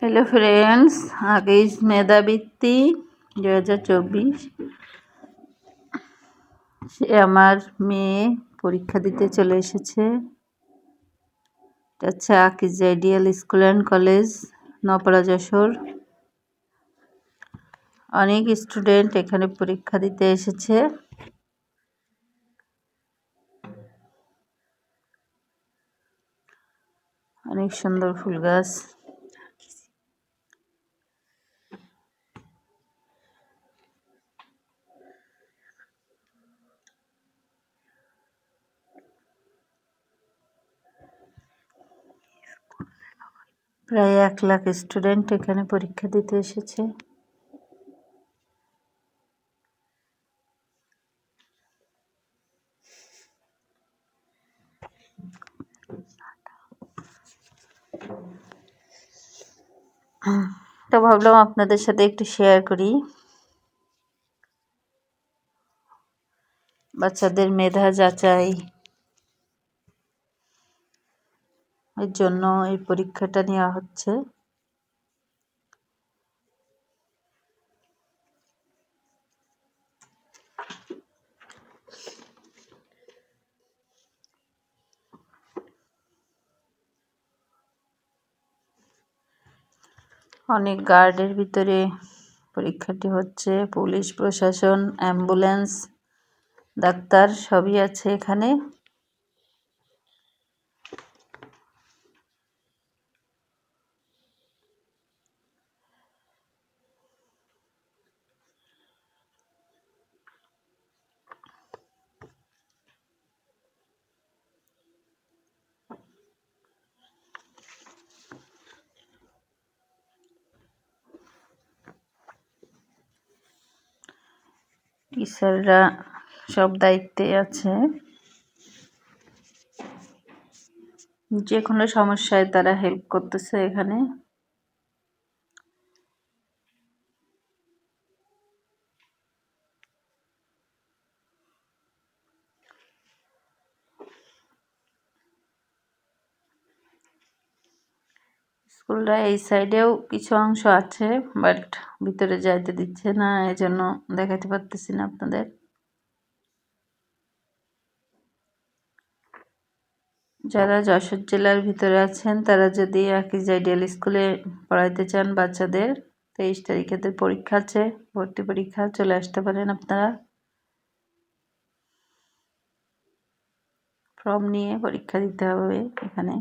Hello friends, आ गई মেধাবৃত্তি 2024। সে আমার মেয়ে পরীক্ষা দিতে চলে এসেছে। এটা হচ্ছে Akij ideal school and college, Napara, Jessore. অনেক স্টুডেন্ট এখানে পরীক্ষা দিতে এসেছে। অনেক সুন্দর ফুল গাছ। প্রায় 1 লাখ স্টুডেন্ট এখানে পরীক্ষা দিতে এসেছে। তো ভাবলাম আপনাদের সাথে একটু শেয়ার করি। বাচ্চাদের মেধা যাচাই এর জন্য এই পরীক্ষাটা নেওয়া হচ্ছে। অনেক গার্ডের ভিতরে পরীক্ষাটি হচ্ছে। পুলিশ প্রশাসন, অ্যাম্বুলেন্স, ডাক্তার সবই আছে এখানে। টিচাররা সব দায়িত্বে আছে। যে কোনো সমস্যায় তারা হেল্প করতেছে এখানে। স্কুলটা এই সাইডেও কিছু অংশ আছে, বাট ভিতরে যাইতে দিচ্ছে না, এজন্য দেখাতে পারতেছি না আপনাদের। যারা যশোর জেলার ভিতরে আছেন তারা যদি আকিজ আইডিয়াল স্কুলে পড়াইতে চান বাচ্চাদের, 23 তারিখে পরীক্ষা আছে, ভর্তি পরীক্ষা, চলে আসতে পারেন আপনারা। ফর্ম নিয়ে পরীক্ষা দিতে হবে এখানে।